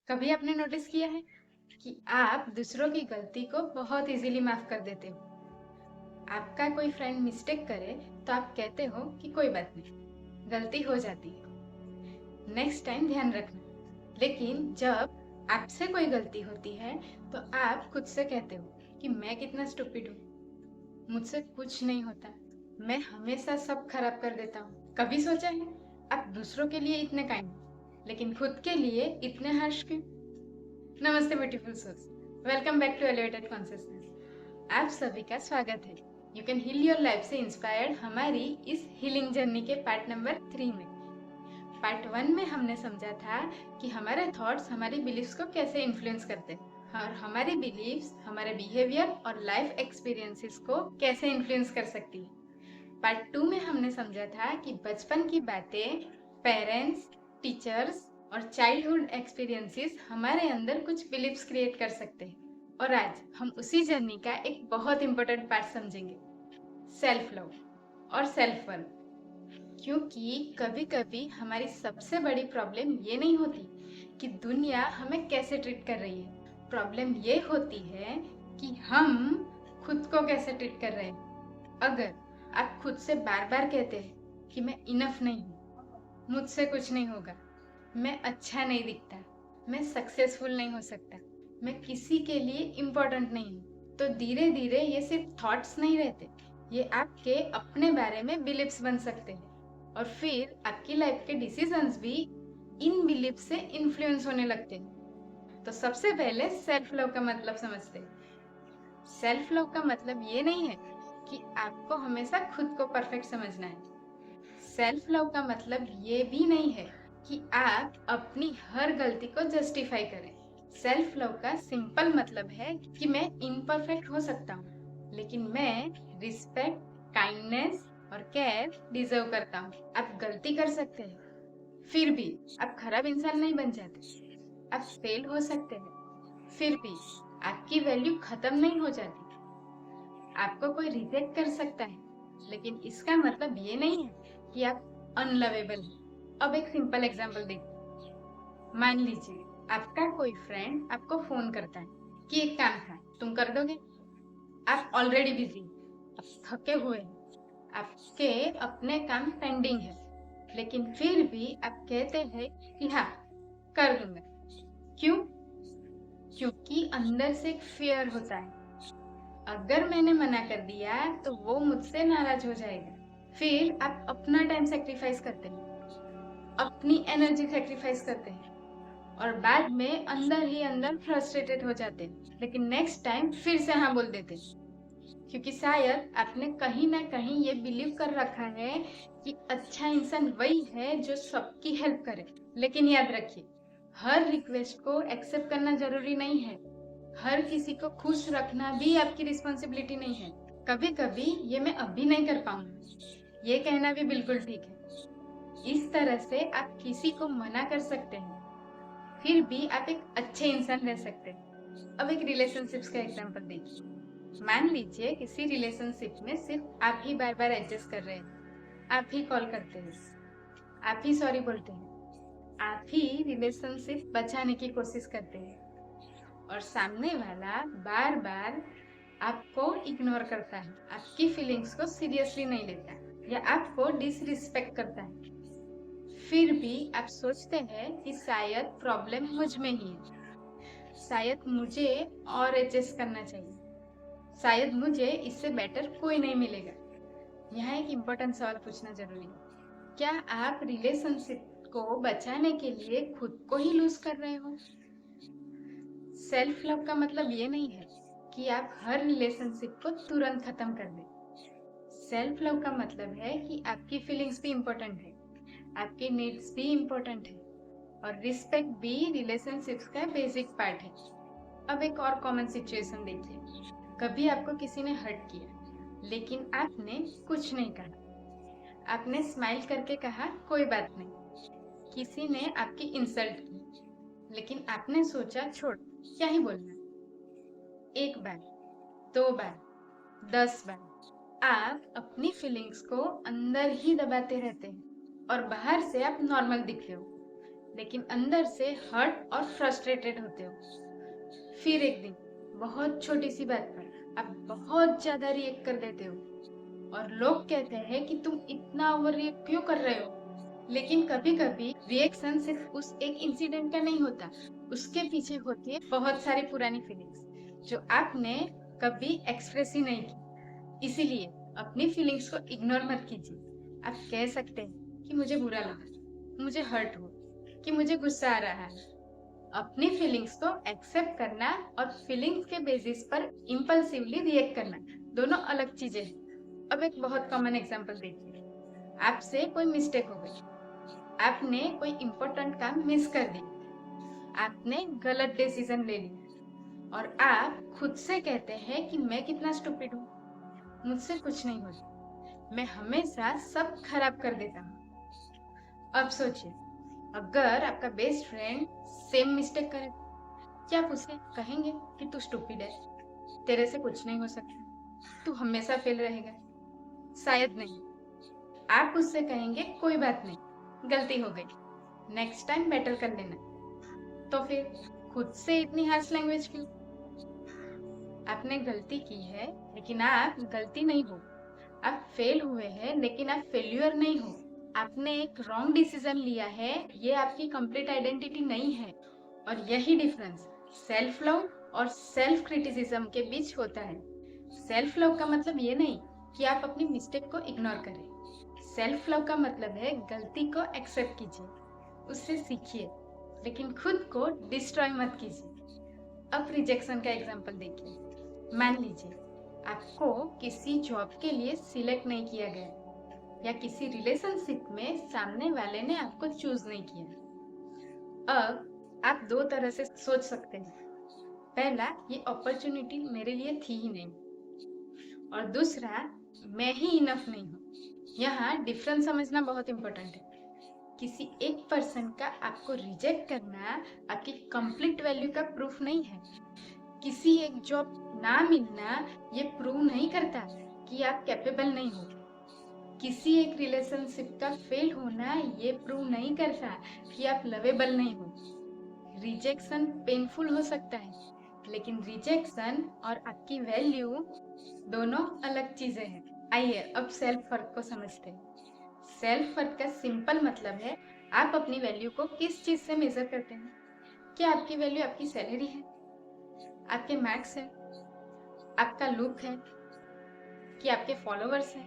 कभी आपने नोटिस किया है कि आप दूसरों की गलती को बहुत इजीली माफ कर देते हो। आपका कोई फ्रेंड मिस्टेक करे तो आप कहते हो कि कोई बात नहीं, गलती हो जाती है, नेक्स्ट टाइम ध्यान रखना। लेकिन जब आपसे कोई गलती होती है तो आप खुद से कहते हो कि मैं कितना स्टूपिड हूँ, मुझसे कुछ नहीं होता, मैं हमेशा सब खराब कर देता हूँ। कभी सोचा है आप दूसरों के लिए इतने काइंड लेकिन खुद के लिए इतने हार्श क्यों? नमस्ते beautiful souls, welcome back to elevated consciousness. आप सभी का स्वागत है you can heal your life से इंस्पायर्ड हमारी इस हीलिंग जर्नी के पार्ट नंबर 3 में। पार्ट 1 में हमने समझा था कि हमारे थॉट्स हमारी बिलीव्स को कैसे इन्फ्लुएंस करते हैं और हमारी बिलीव्स हमारे बिहेवियर और लाइफ एक्सपीरियंसेस को कैसे इन्फ्लुएंस कर सकती है। पार्ट 2 में हमने समझा था कि बचपन की बातें, पेरेंट्स, टीचर्स और चाइल्डहुड एक्सपीरियंसेस हमारे अंदर कुछ बिलीव्स क्रिएट कर सकते हैं। और आज हम उसी जर्नी का एक बहुत इंपॉर्टेंट पार्ट समझेंगे, सेल्फ लव और सेल्फ वर्थ। क्योंकि कभी कभी हमारी सबसे बड़ी प्रॉब्लम ये नहीं होती कि दुनिया हमें कैसे ट्रीट कर रही है, प्रॉब्लम ये होती है कि हम खुद को कैसे ट्रीट कर रहे हैं। अगर आप खुद से बार बार कहते हैं कि मैं इनफ नहीं हूँ, मुझसे कुछ नहीं होगा, मैं अच्छा नहीं दिखता, मैं सक्सेसफुल नहीं हो सकता, मैं किसी के लिए इम्पोर्टेंट नहीं हूँ, तो धीरे धीरे ये सिर्फ थॉट्स नहीं रहते, ये आपके अपने बारे में बिलीव्स बन सकते हैं। और फिर आपकी लाइफ के डिसीजंस भी इन बिलीफ से इन्फ्लुएंस होने लगते हैं। तो सबसे पहले सेल्फ लव का मतलब समझते हैं। सेल्फ लव का मतलब ये नहीं है कि आपको हमेशा खुद को परफेक्ट समझना है। सेल्फ लव का मतलब ये भी नहीं है कि आप अपनी हर गलती को जस्टिफाई करें। सेल्फ लव का सिंपल मतलब है कि मैं इम्परफेक्ट हो सकता हूँ, लेकिन मैं रिस्पेक्ट, काइंडनेस और केयर डिजर्व करता हूँ। आप गलती कर सकते हैं, फिर भी आप खराब इंसान नहीं बन जाते। आप फेल हो सकते हैं, फिर भी आपकी वैल्यू खत्म नहीं हो जाती। आपको कोई रिजेक्ट कर सकता है, लेकिन इसका मतलब ये नहीं है कि आप अनलवेबल हैं। अब एक सिंपल एग्जांपल देखिए। मान लीजिए आपका कोई फ्रेंड आपको फोन करता है कि एक काम था, तुम कर दोगे? आप ऑलरेडी बिजी, आप थके हुए हैं, आपके अपने काम पेंडिंग है, लेकिन फिर भी आप कहते हैं कि हाँ, कर दूंगा। क्यों? क्योंकि अंदर से एक फियर होता है, अगर मैंने मना कर दिया तो वो मुझसे नाराज हो जाएगा। फिर आप अपना टाइम सेक्रीफाइस करते हैं, अपनी एनर्जी सेक्रीफाइस करते हैं और बाद में अंदर ही अंदर फ्रस्ट्रेटेड हो जाते हैं, लेकिन नेक्स्ट टाइम फिर से हाँ बोल देते हैं। क्योंकि शायद आपने कहीं ना कहीं ये बिलीव कर रखा है कि अच्छा इंसान वही है जो सबकी हेल्प करे। लेकिन याद रखिए, हर रिक्वेस्ट को एक्सेप्ट करना जरूरी नहीं है, हर किसी को खुश रखना भी आपकी रिस्पॉन्सिबिलिटी नहीं है। कभी कभी ये मैं अभी नहीं कर पाऊंगा, ये कहना भी बिल्कुल ठीक है। इस तरह से आप किसी को मना कर सकते हैं, फिर भी आप एक अच्छे इंसान रह सकते हैं। अब एक रिलेशनशिप्स का एग्जांपल देखिए। मान लीजिए किसी रिलेशनशिप में सिर्फ आप ही बार बार एडजस्ट कर रहे हैं, आप ही कॉल करते हैं, आप ही सॉरी बोलते हैं, आप ही रिलेशनशिप बचाने की कोशिश करते हैं, और सामने वाला बार बार आपको इग्नोर करता है, आपकी फीलिंग्स को सीरियसली नहीं लेता या आपको डिसरिस्पेक्ट करता है। फिर भी आप सोचते हैं कि शायद प्रॉब्लम मुझ में ही है, शायद मुझे और एडजस्ट करना चाहिए, शायद मुझे इससे बेटर कोई नहीं मिलेगा। यहाँ एक इम्पोर्टेंट सवाल पूछना जरूरी है, क्या आप रिलेशनशिप को बचाने के लिए खुद को ही लूज कर रहे हो? सेल्फ लव का मतलब ये नहीं है कि आप हर रिलेशनशिप को तुरंत खत्म कर दें। सेल्फ लव का मतलब है कि आपकी फीलिंग्स भी इम्पोर्टेंट है, आपकी नीड्स भी इम्पोर्टेंट है, और रिस्पेक्ट भी रिलेशनशिप्स का बेसिक पार्ट है। अब एक और कॉमन सिचुएशन देखिए। कभी आपको किसी ने हर्ट किया, लेकिन आपने कुछ नहीं कहा, आपने स्माइल करके कहा कोई बात नहीं। किसी ने आपकी इंसल्ट की, लेकिन आपने सोचा छोड़, क्या ही बोलना। एक बार, दो बार, 10 बार आप अपनी फीलिंग्स को अंदर ही दबाते रहते हैं और बाहर से आप नॉर्मल दिखते हो, लेकिन अंदर से हर्ट और फ्रस्ट्रेटेड होते हो। फिर एक दिन बहुत छोटी सी बात पर आप बहुत ज्यादा रिएक्ट कर देते हो और लोग कहते हैं कि तुम इतना ओवर रिएक्ट क्यों कर रहे हो। लेकिन कभी कभी रिएक्शन सिर्फ उस एक इंसिडेंट का नहीं होता, उसके पीछे होती है बहुत सारी पुरानी फीलिंग्स जो आपने कभी एक्सप्रेस ही नहीं की। इसीलिए अपनी फीलिंग्स को इग्नोर मत कीजिए। आप कह सकते हैं कि मुझे बुरा लगा, मुझे हर्ट हुआ, कि मुझे गुस्सा आ रहा है। अपनी फीलिंग्स को एक्सेप्ट करना और फीलिंग्स के बेसिस पर इम्पल्सिवली रिएक्ट करना दोनों अलग चीजें हैं। अब एक बहुत कॉमन एग्जांपल देखिए। आपसे कोई मिस्टेक हो गई, आपने कोई इम्पोर्टेंट काम मिस कर दी, आपने गलत डिसीजन ले लिया और आप खुद से कहते हैं कि मैं कितना स्टूपिड हूँ, मुझसे कुछ नहीं होता, मैं हमेशा सब खराब कर देता हूँ। अब सोचिए, अगर आपका बेस्ट फ्रेंड सेम मिस्टेक करे, क्या आप उसे कहेंगे कि तू स्टूपिड है, तेरे से कुछ नहीं हो सकता, तू हमेशा फेल रहेगा? शायद नहीं। आप उससे कहेंगे कोई बात नहीं, गलती हो गई, नेक्स्ट टाइम बेटर कर लेना। तो फिर खुद से इतनी हार्श लैंग्वेज क्यों? आपने गलती की है लेकिन आप गलती नहीं हो। आप फेल हुए हैं लेकिन आप फेल्यूर नहीं हो। आपने एक रॉन्ग डिसीजन लिया है, ये आपकी कंप्लीट आइडेंटिटी नहीं है। और यही डिफरेंस सेल्फ लव और सेल्फ क्रिटिसिज्म के बीच होता है। सेल्फ लव का मतलब ये नहीं कि आप अपनी मिस्टेक को इग्नोर करें। सेल्फ लव का मतलब है गलती को एक्सेप्ट कीजिए, उससे सीखिए, लेकिन खुद को डिस्ट्रॉय मत कीजिए। अब रिजेक्शन का एग्जांपल देखिए। मान लीजिए आपको किसी जॉब के लिए सिलेक्ट नहीं किया गया या किसी रिलेशनशिप में सामने वाले ने आपको चूज नहीं किया। अब आप दो तरह से सोच सकते हैं। पहला, ये अपॉर्चुनिटी मेरे लिए थी ही नहीं, और दूसरा, मैं ही इनफ नहीं हूँ। यहाँ डिफरेंस समझना बहुत इंपॉर्टेंट है। किसी एक पर्सन का आपको रिजेक्ट करना आपकी कंप्लीट वैल्यू का प्रूफ नहीं है। किसी एक जॉब ना मिलना ये प्रूव नहीं करता कि आप कैपेबल नहीं हो। किसी एक रिलेशनशिप का फेल होना ये प्रूव नहीं करता कि आप लवेबल नहीं हो। रिजेक्शन पेनफुल हो सकता है, लेकिन रिजेक्शन और आपकी वैल्यू दोनों अलग चीजें हैं। आइए अब सेल्फ वर्थ को समझते हैं। सेल्फ वर्थ का सिंपल मतलब है आप अपनी वैल्यू को किस चीज से मेजर करते हैं। क्या आपकी वैल्यू आपकी सैलरी है, आपके मार्क्स है, आपका लुक है, कि आपके फॉलोअर्स हैं,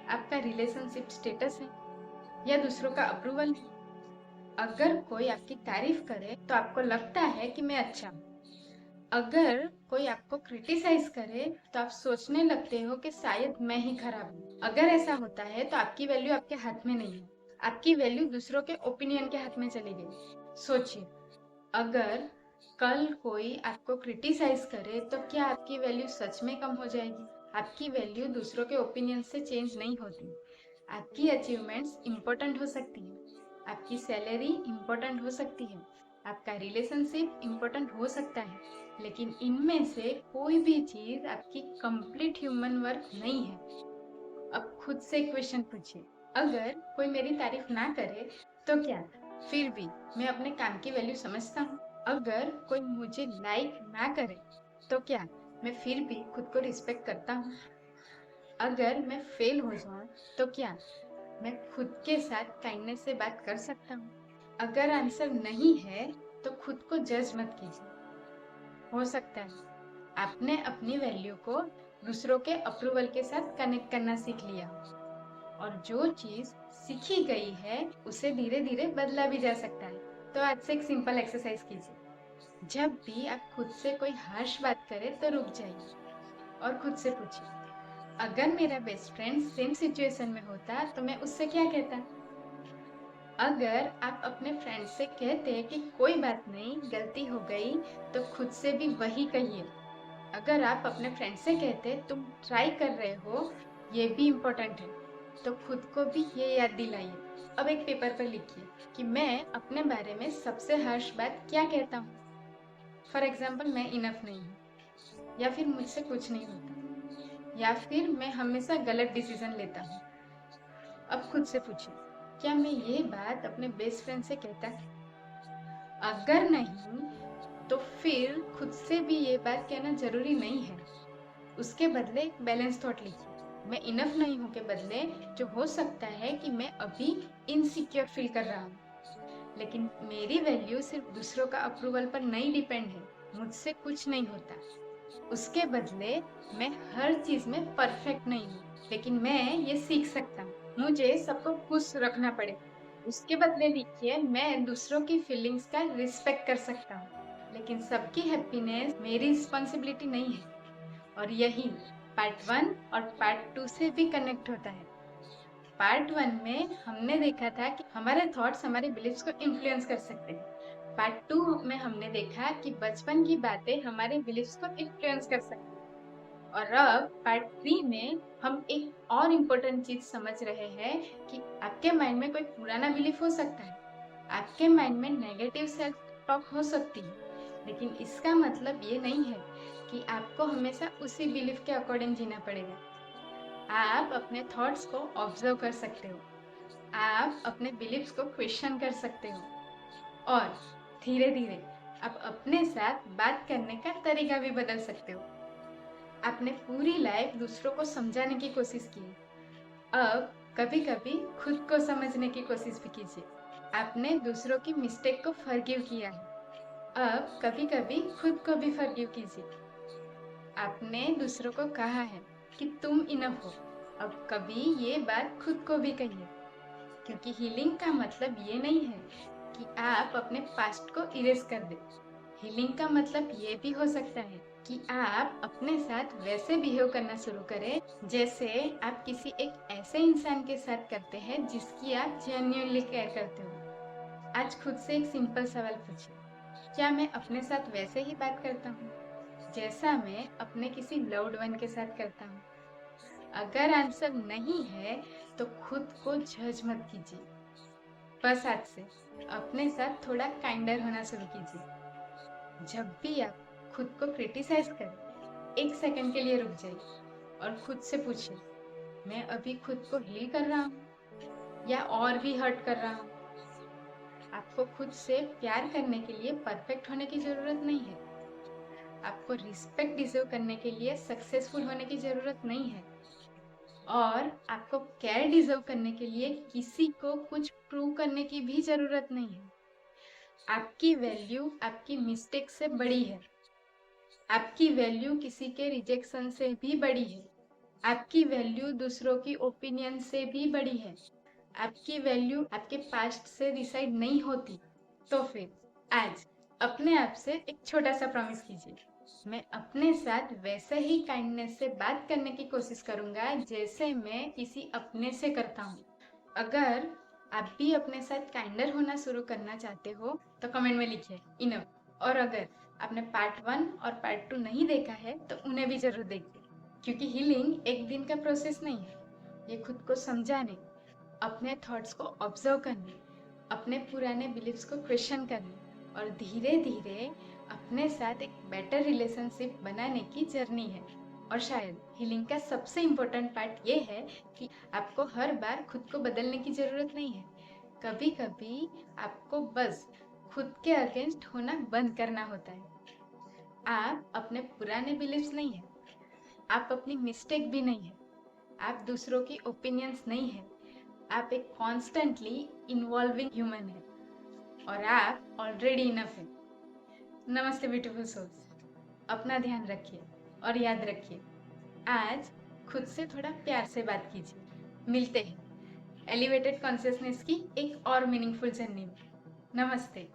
आपका रिलेशनशिप स्टेटस है, या दूसरों का अप्रूवल है? अगर कोई आपकी तारीफ करे तो आपको लगता है कि मैं अच्छा हूँ। अगर कोई आपको क्रिटिसाइज करे तो आप सोचने लगते हो कि शायद मैं ही खराब हूँ। अगर ऐसा होता है तो आपकी वैल्यू आपके हाथ में नहीं है, आपकी वैल्यू दूसरों के ओपिनियन के हाथ में चली गई। सोचिए, अगर कल कोई आपको क्रिटिसाइज करे तो क्या आपकी वैल्यू सच में कम हो जाएगी? आपकी वैल्यू दूसरों के ओपिनियन से चेंज नहीं होती। आपकी अचीवमेंट्स इम्पोर्टेंट हो सकती है, आपकी सैलरी इम्पोर्टेंट हो सकती है, आपका रिलेशनशिप इम्पोर्टेंट हो सकता है, लेकिन इनमें से कोई भी चीज आपकी कंप्लीट ह्यूमन वर्क नहीं है। अब खुद से क्वेश्चन पूछिए, अगर कोई मेरी तारीफ ना करे तो क्या फिर भी मैं अपने काम की वैल्यू समझता हूँ? अगर कोई मुझे लाइक ना करे तो क्या मैं फिर भी खुद को रिस्पेक्ट करता हूँ? अगर मैं फेल हो जाऊं तो क्या मैं खुद के साथ काइंडनेस से बात कर सकता हूँ? अगर आंसर नहीं है तो खुद को जज मत कीजिए। हो सकता है आपने अपनी वैल्यू को दूसरों के अप्रूवल के साथ कनेक्ट करना सीख लिया, और जो चीज सीखी गई है उसे धीरे धीरे बदला भी जा सकता है। तो आज से एक सिंपल एक्सरसाइज कीजिए। जब भी आप खुद से कोई हार्श बात करे तो रुक जाइए और खुद से पूछिए, अगर मेरा बेस्ट फ्रेंड सेम सिचुएशन में होता तो मैं उससे क्या कहता? अगर आप अपने फ्रेंड से कहते हैं कि कोई बात नहीं, गलती हो गई, तो खुद से भी वही कहिए। अगर आप अपने फ्रेंड से कहते तुम ट्राई कर रहे हो, ये भी इम्पोर्टेंट है, तो खुद को भी ये याद दिलाइए। अब एक पेपर पर लिखिए कि मैं अपने बारे में सबसे हार्श बात क्या कहता हूँ। फॉर एग्जाम्पल, मैं इनफ नहीं हूँ, या फिर मुझसे कुछ नहीं होता, या फिर मैं हमेशा गलत डिसीजन लेता हूँ। अब खुद से पूछिए, क्या मैं ये बात अपने बेस्ट फ्रेंड से कहता? अगर नहीं, तो फिर खुद से भी ये बात कहना जरूरी नहीं है। उसके बदले एक बैलेंस थॉट लिखिए। मैं इनफ नहीं हूँ के बदले जो हो सकता है कि मैं अभी इनसिक्योर फील कर रहा हूँ, लेकिन मेरी वैल्यू सिर्फ दूसरों का अप्रूवल पर नहीं डिपेंड है। मुझसे कुछ नहीं होता। उसके बदले मैं हर चीज में परफेक्ट नहीं हूँ, लेकिन मैं ये सीख सकता हूँ। मुझे सबको खुश रखना पड़े। उसके बदले लिखिए, मैं दूसरों की फीलिंग्स का रिस्पेक्ट कर सकता हूँ, लेकिन सबकी हैप्पीनेस मेरी रिस्पॉन्सिबिलिटी नहीं है। और यही पार्ट 1 और पार्ट 2 से भी कनेक्ट होता है। पार्ट 1 में हमने देखा था कि हमारे थॉट्स हमारे बिलीफ्स को इन्फ्लुएंस कर सकते हैं। पार्ट 2 में हमने देखा कि बचपन की बातें हमारे बिलीफ्स को इन्फ्लुएंस कर सकती हैं। और अब पार्ट 3 में हम एक और इम्पोर्टेंट चीज समझ रहे हैं कि आपके माइंड में कोई पुराना बिलीफ हो सकता है। आपके माइंड में नेगेटिव सेल्फ टॉक हो सकती है, लेकिन इसका मतलब ये नहीं है कि आपको हमेशा उसी बिलीफ के अकॉर्डिंग जीना पड़ेगा। आप अपने थॉट्स को ऑब्जर्व कर सकते हो। आप अपने बिलीफ्स को क्वेश्चन कर सकते हो, और धीरे धीरे आप अपने साथ बात करने का तरीका भी बदल सकते हो। आपने पूरी लाइफ दूसरों को समझाने की कोशिश की, अब कभी कभी खुद को समझने की कोशिश भी कीजिए। आपने दूसरों की मिस्टेक को फॉरगिव किया है, अब कभी कभी खुद को भी फॉरगिव कीजिए। आपने दूसरों को कहा है कि तुम इनफ हो, अब कभी ये बात खुद को भी कहिए। क्योंकि हीलिंग का मतलब ये नहीं है कि आप अपने पास्ट को इरेज कर दें। हीलिंग का मतलब ये भी हो सकता है कि आप अपने साथ वैसे बिहेव करना शुरू करें जैसे आप किसी एक ऐसे इंसान के साथ करते हैं जिसकी आप जेन्युइनली केयर करते हो। आज खुद से एक सिंपल सवाल पूछिए, क्या मैं अपने साथ वैसे ही बात करता हूँ जैसा मैं अपने किसी लव्ड वन के साथ करता हूँ? अगर आंसर नहीं है तो खुद को जज मत कीजिए। बस आज से अपने साथ थोड़ा काइंडर होना शुरू कीजिए। जब भी आप खुद को क्रिटिसाइज करें, एक सेकंड के लिए रुक जाइए और खुद से पूछिए, मैं अभी खुद को हील कर रहा हूँ या और भी हर्ट कर रहा हूँ? आपको खुद से प्यार करने के लिए परफेक्ट होने की जरूरत नहीं है। आपको रिस्पेक्ट डिजर्व करने के लिए सक्सेसफुल होने की जरूरत नहीं है। और आपको केयर डिजर्व करने के लिए किसी को कुछ प्रूव करने की भी जरूरत नहीं है। आपकी वैल्यू आपकी मिस्टेक से बड़ी है। आपकी वैल्यू किसी के रिजेक्शन से भी बड़ी है। आपकी वैल्यू दूसरों की ओपिनियन से भी बड़ी है। आपकी वैल्यू आपके पास्ट से डिसाइड नहीं होती। तो फिर आज अपने आप से एक छोटा सा प्रॉमिस कीजिए, मैं अपने साथ वैसे ही काइंडनेस से बात करने की कोशिश करूंगा जैसे मैं किसी अपने से करता हूँ। अगर आप भी अपने साथ काइंडर होना शुरू करना चाहते हो तो कमेंट में लिखिए इनफ। और अगर आपने पार्ट 1 और पार्ट 2 नहीं देखा है तो उन्हें भी जरूर देखिए, क्योंकि हीलिंग एक दिन का प्रोसेस नहीं है। ये खुद को समझाने, अपने थॉट्स को ऑब्जर्व करने, अपने पुराने बिलीफ्स को क्वेश्चन करने और धीरे धीरे अपने साथ एक बेटर रिलेशनशिप बनाने की जर्नी है। और शायद हीलिंग का सबसे इम्पोर्टेंट पार्ट ये है कि आपको हर बार खुद को बदलने की जरूरत नहीं है। कभी कभी आपको बस खुद के अगेंस्ट होना बंद करना होता है। आप अपने पुराने बिलीफ्स नहीं है, आप अपनी मिस्टेक भी नहीं है, आप दूसरों की ओपिनियंस नहीं है, आप एक कॉन्स्टेंटली इन्वॉल्विंग ह्यूमन है और आप ऑलरेडी इनफ है। नमस्ते ब्यूटीफुल सोल्स, अपना ध्यान रखिए और याद रखिए, आज खुद से थोड़ा प्यार से बात कीजिए। मिलते हैं एलिवेटेड कॉन्शियसनेस की एक और मीनिंगफुल जर्नी में। नमस्ते।